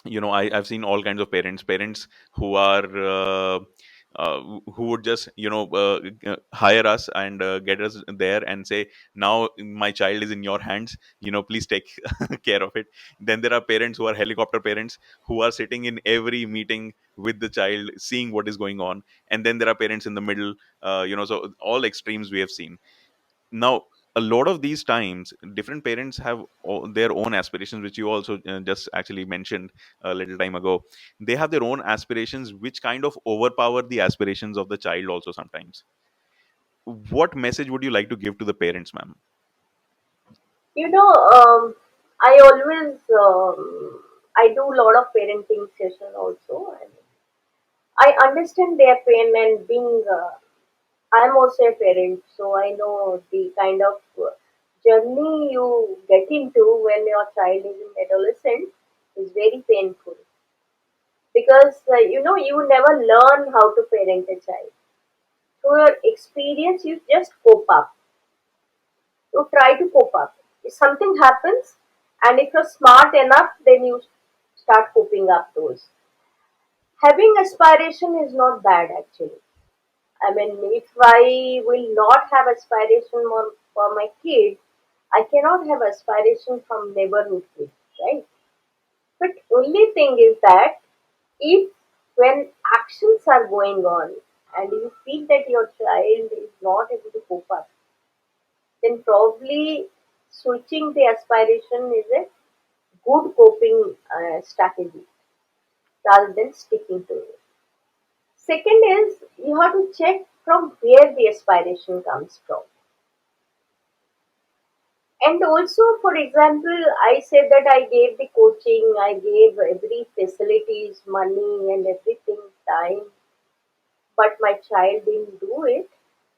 I've seen all kinds of parents who are who would just hire us and get us there and say, now my child is in your hands, please take care of it. Then there are parents who are helicopter parents, who are sitting in every meeting with the child, seeing what is going on. And then there are parents in the middle, so all extremes we have seen. Now, a lot of these times, different parents have their own aspirations, which you also just actually mentioned a little time ago. They have their own aspirations, which kind of overpower the aspirations of the child also sometimes. What message would you like to give to the parents, ma'am? You know, I always I do a lot of parenting session also, and I understand their pain, and being I'm also a parent, so I know the kind of journey you get into when your child is in adolescent is very painful, because you never learn how to parent a child. Through your experience, you just cope up. You try to cope up. If something happens, and if you're smart enough, then you start coping up those. Having aspiration is not bad actually. I mean, if I will not have aspiration for my kid, I cannot have aspiration from neighborhood kids, right? But only thing is that, if when actions are going on and you feel that your child is not able to cope up, then probably switching the aspiration is a good coping strategy rather than sticking to it. Second is, you have to check from where the aspiration comes from. And also, for example, I said that I gave the coaching, I gave every facilities, money and everything, time, but my child didn't do it.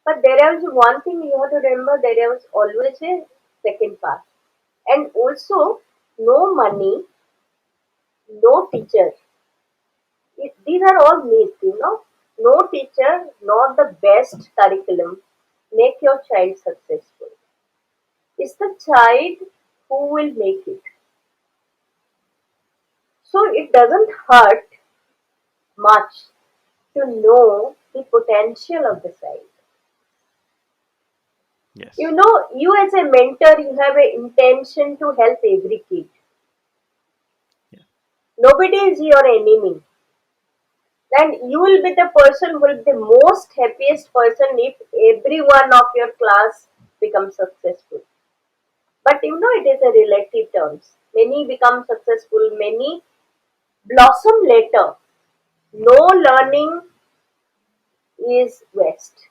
But there is one thing you have to remember, there was always a second part. And also, no money, no teacher. These are all myths. No teacher, not the best curriculum, make your child successful. It's the child who will make it. So it doesn't hurt much to know the potential of the child. Yes. You as a mentor, you have an intention to help every kid. Yeah. Nobody is your enemy. Then you will be the person who will be the most happiest person if every one of your class becomes successful. But it is a relative terms. Many become successful, many blossom later. No learning is waste.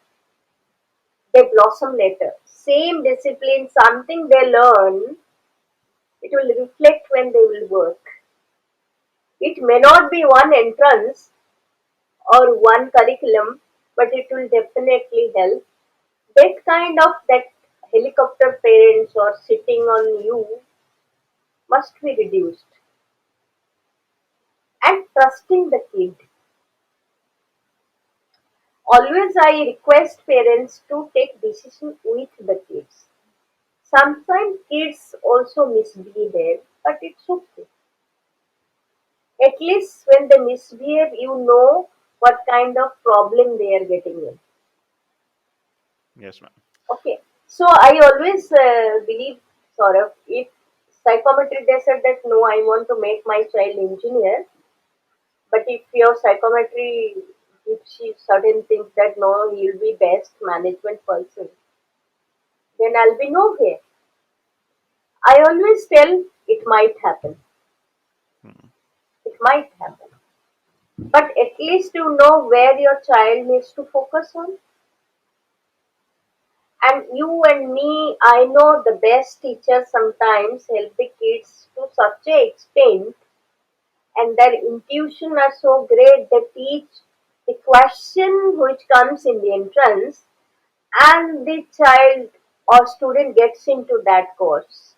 They blossom later. Same discipline, something they learn, it will reflect when they will work. It may not be one entrance or one curriculum, but it will definitely help. That helicopter parents or sitting on you must be reduced. And trusting the kid. Always I request parents to take decision with the kids. Sometimes kids also misbehave, but it's okay. At least when they misbehave, you know what kind of problem they are getting in. Yes, ma'am. Okay. So I always believe, Saurabh, if psychometry they said that no, I want to make my child engineer, but if your psychometry gives you certain things that no, he'll be best management person, then I'll be nowhere. I always tell it might happen. Mm. It might happen. But at least you know where your child needs to focus on. And you and me, I know the best teachers sometimes help the kids to such a extent, and their intuition are so great they teach the question which comes in the entrance, and the child or student gets into that course.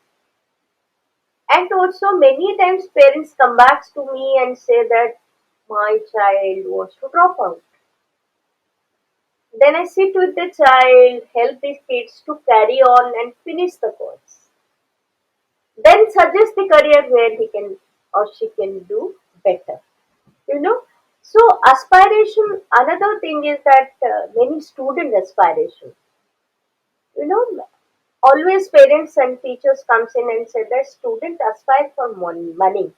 And also many times parents come back to me and say that my child wants to drop out. Then I sit with the child, help the kids to carry on and finish the course. Then suggest the career where he can or she can do better. You know. So aspiration. Another thing is that many student aspiration. You know, always parents and teachers comes in and say that student aspire for money.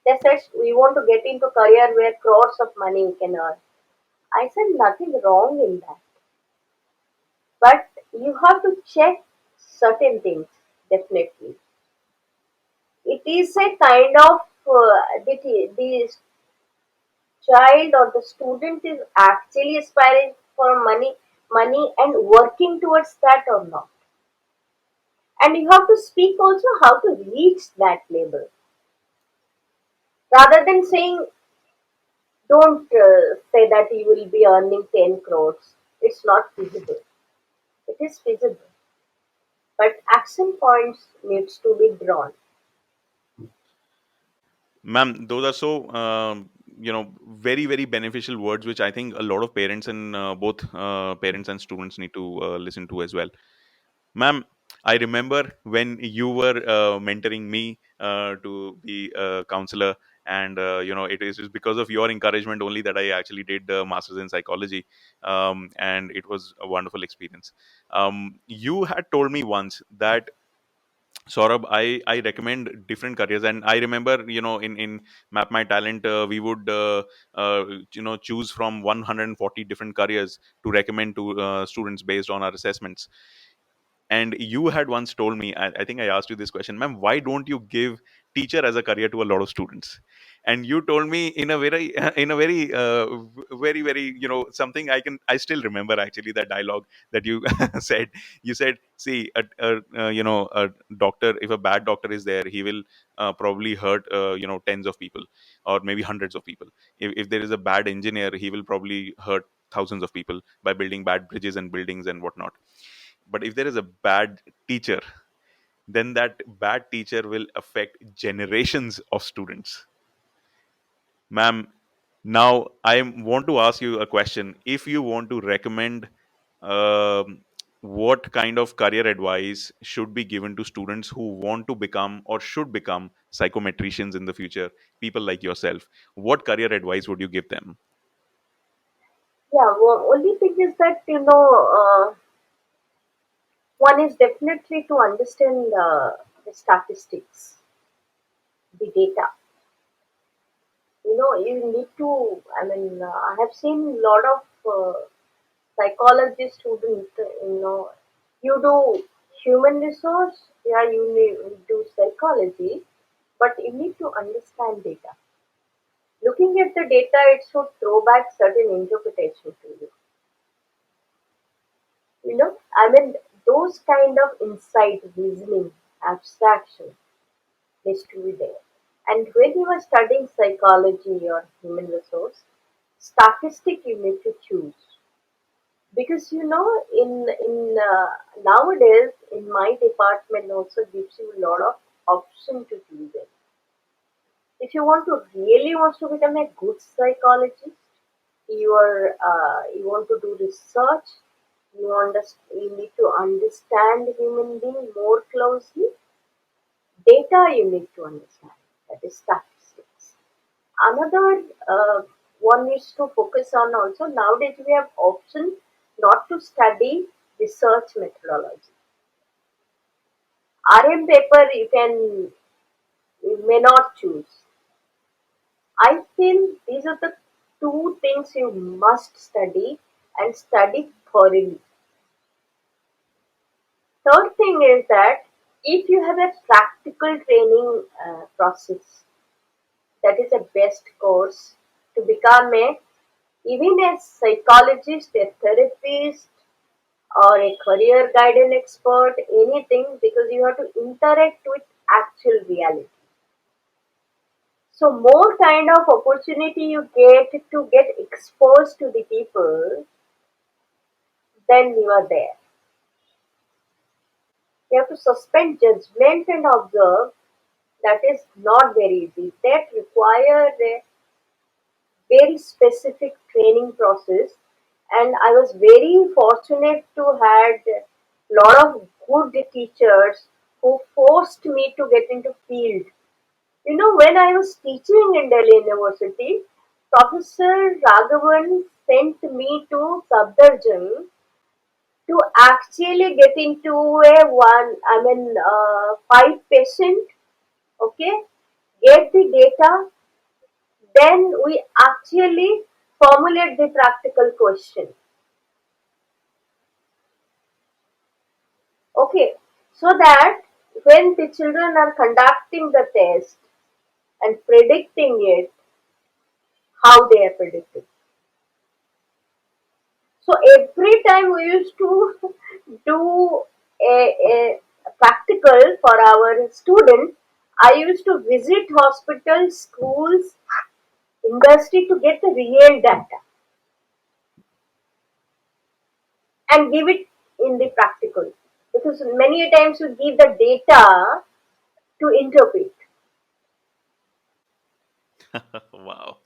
They said we want to get into career where crores of money we can earn. I said nothing wrong in that, but you have to check certain things definitely. It is a kind of the child or the student is actually aspiring for money and working towards that or not. And you have to speak also how to reach that level rather than saying don't say that you will be earning 10 crores. It's not feasible. It is feasible, but action points needs to be drawn. Ma'am, those are so very very beneficial words, which I think a lot of parents and both parents and students need to listen to as well. Ma'am, I remember when you were mentoring me to be a counselor, and it is because of your encouragement only that I actually did the masters in psychology, and it was a wonderful experience. You had told me once that, Saurabh, I recommend different careers, and I remember, in Map My Talent, we would, choose from 140 different careers to recommend to students based on our assessments. And you had once told me, I think I asked you this question, ma'am, why don't you give teacher as a career to a lot of students? And you told me in a very in a very very something I still remember actually that dialogue that you said. You said, see, a doctor, if a bad doctor is there, he will probably hurt tens of people or maybe hundreds of people. If there is a bad engineer, he will probably hurt thousands of people by building bad bridges and buildings and whatnot. But if there is a bad teacher, then that bad teacher will affect generations of students. Ma'am, now I want to ask you a question. If you want to recommend what kind of career advice should be given to students who want to become or should become psychometricians in the future, people like yourself, what career advice would you give them? Yeah, well, only thing is that one is definitely to understand the statistics, the data. You need to. I mean, I have seen a lot of psychology students. You do human resource, yeah, you do psychology, but you need to understand data. Looking at the data, it should throw back certain interpretation to you. I mean, those kind of insight, reasoning, abstraction needs to be there. And when you are studying psychology or human resource, statistic you need to choose. Because in nowadays in my department also gives you a lot of option to choose it. If you want to really wants to become a good psychologist, you want to do research, you need to understand human being more closely. Data you need to understand, that is statistics. Another one needs to focus on also. Nowadays we have option not to study research methodology. RM paper you may not choose. I feel these are the two things you must study and study thoroughly. Third thing is that if you have a practical training process, that is a best course to become a even a psychologist, a therapist, or a career guidance expert, anything, because you have to interact with actual reality. So more kind of opportunity you get to get exposed to the people, then you are there. You have to suspend judgment and observe. That is not very easy. That requires a very specific training process, and I was very fortunate to had a lot of good teachers who forced me to get into field. When I was teaching in Delhi University, Professor Raghavan sent me to Sabdarjung to actually get into a five patient, okay, get the data. Then we actually formulate the practical question. Okay, so that when the children are conducting the test and predicting it, how they are predicting. So every time we used to do a practical for our student, I used to visit hospitals, schools, industry to get the real data and give it in the practical, because many times you give the data to interpret. Wow,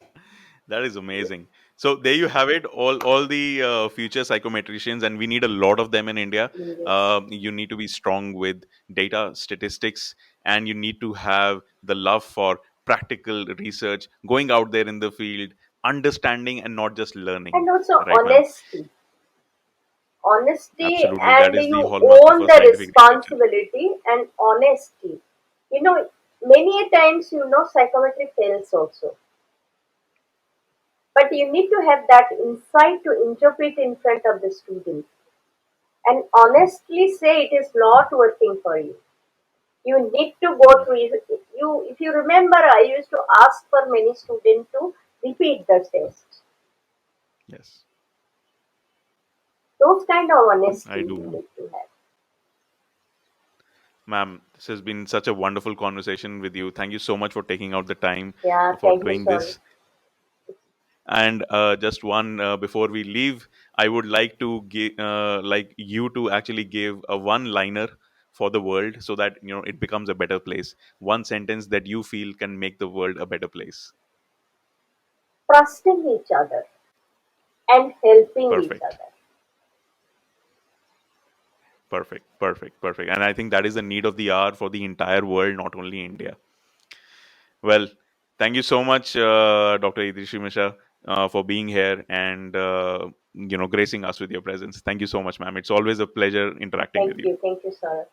that is amazing. So there you have it, all the future psychometricians, and we need a lot of them in India. Yes. You need to be strong with data, statistics, and you need to have the love for practical research, going out there in the field, understanding and not just learning. And also Right, ma'am? honesty, Absolutely, that and is the you hallmark of own a the scientific researcher. responsibility and honesty. you know Many times psychometry fails also, but you need to have that insight to interpret in front of the student and honestly say it is not working for you. You need to go through you. If you remember, I used to ask for many students to repeat the test. Yes, Those kind of honesty I do, you ma'am. need to have. Ma'am, this has been such a wonderful conversation with you. Thank you so much for taking out the time Yeah, for thank you, doing sir. this. And just one before we leave, I would like to give like you to actually give a one-liner for the world, so that it becomes a better place. One sentence that you feel can make the world a better place. Trusting each other and helping each Perfect. other. Perfect, perfect, perfect. And I think that is the need of the hour for the entire world, not only India. Well, thank you so much, Dr. Itishree Misra, for being here and gracing us with your presence. Thank you so much, ma'am. It's always a pleasure interacting with you. Thank you, sir.